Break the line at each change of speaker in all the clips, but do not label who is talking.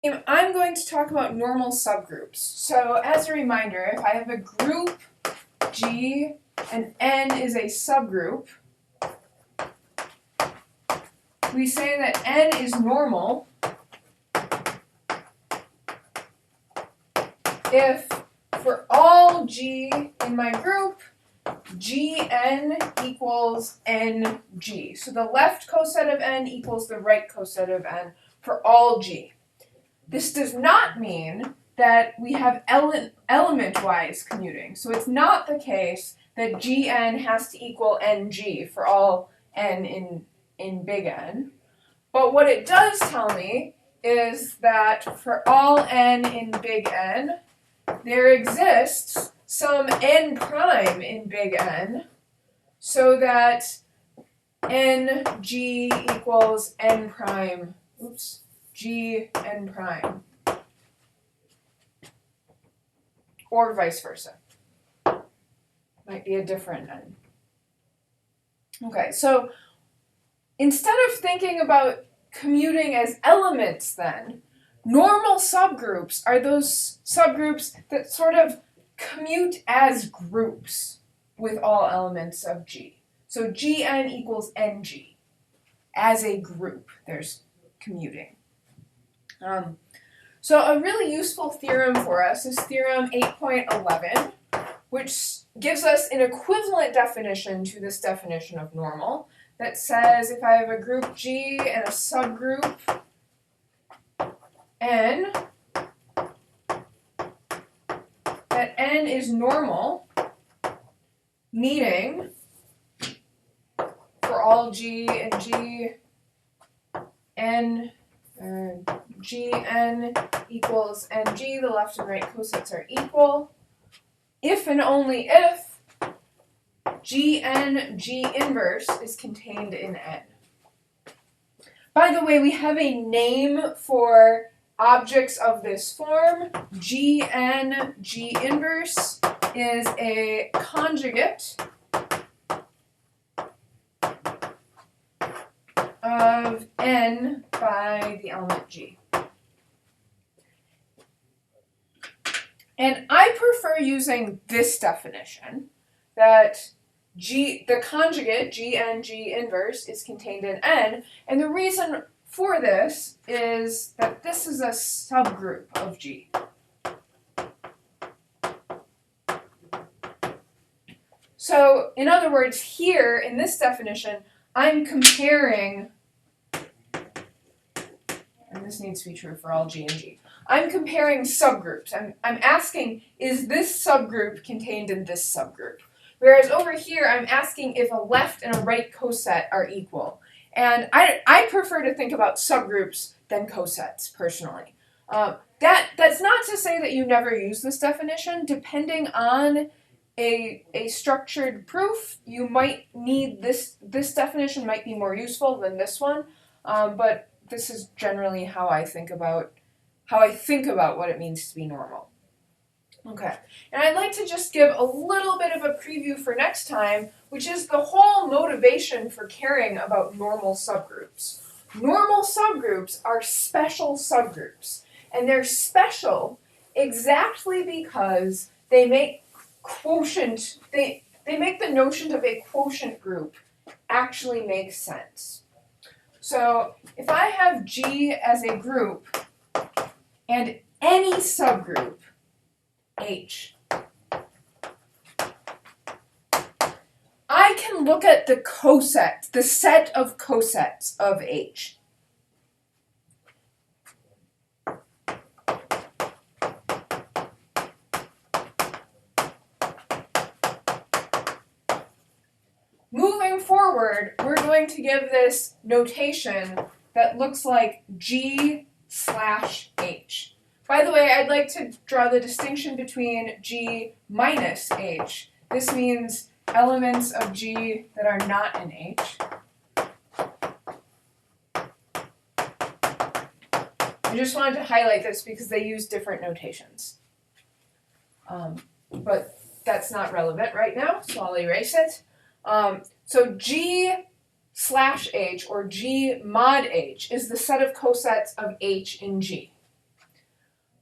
I'm going to talk about normal subgroups. So as a reminder, if I have a group G and N is a subgroup, we say that N is normal if for all G in my group, Gn equals Ng. So the left coset of N equals the right coset of N for all G. This does not mean that we have element-wise commuting. So it's not the case that Gn has to equal Ng for all N in big N. But what it does tell me is that for all N in big N, there exists some N prime in big N, so that Ng equals N prime, G N prime, or vice versa. Might be a different N. Okay, so instead of thinking about commuting as elements then, normal subgroups are those subgroups that sort of commute as groups with all elements of G. So Gn equals Ng. As a group, there's commuting. So a really useful theorem for us is theorem 8.11, which gives us an equivalent definition to this definition of normal that says if I have a group G and a subgroup N, that N is normal, meaning for all G and G, N, Gn equals Ng, the left and right cosets are equal, if and only if Gn G inverse is contained in N. By the way, we have a name for objects of this form. Gn G inverse is a conjugate of N by the element G. And I prefer using this definition, that the conjugate, Gn G inverse, is contained in N, and the reason for this is that this is a subgroup of G. So, in other words, here, in this definition, I'm comparing, and this needs to be true for all G and G, I'm comparing subgroups. I'm asking, is this subgroup contained in this subgroup? Whereas over here, I'm asking if a left and a right coset are equal. And I prefer to think about subgroups than cosets, personally. That's not to say that you never use this definition. Depending on a structured proof, you might need this definition might be more useful than this one, but this is generally how I think about what it means to be normal. Okay, and I'd like to just give a little bit of a preview for next time, which is the whole motivation for caring about normal subgroups. Normal subgroups are special subgroups, and they're special exactly because they make they make the notion of a quotient group actually make sense. So if I have G as a group and any subgroup H, I can look at the coset, the set of cosets of H. Moving forward, we're going to give this notation that looks like G/H. By the way, I'd like to draw the distinction between G minus H. This means elements of G that are not in H. I just wanted to highlight this because they use different notations. But that's not relevant right now, so I'll erase it. So G/H, or G mod H, is the set of cosets of H in G.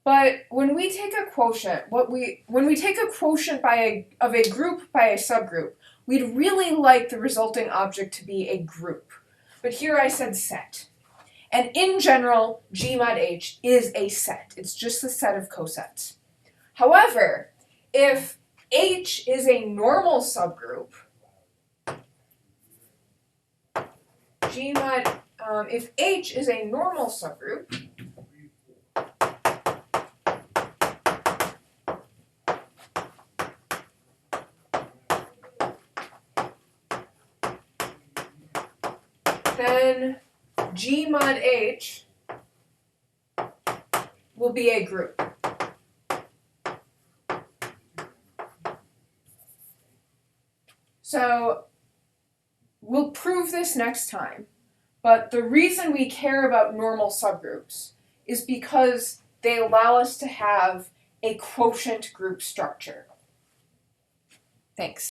But when we take a quotient, when we take a quotient of a group by a subgroup, we'd really like the resulting object to be a group. But here I said set. And in general, G mod H is a set. It's just the set of cosets. However, if H is a normal subgroup, if H is a normal subgroup, then G mod H will be a group. So we'll prove this next time, but the reason we care about normal subgroups is because they allow us to have a quotient group structure. Thanks.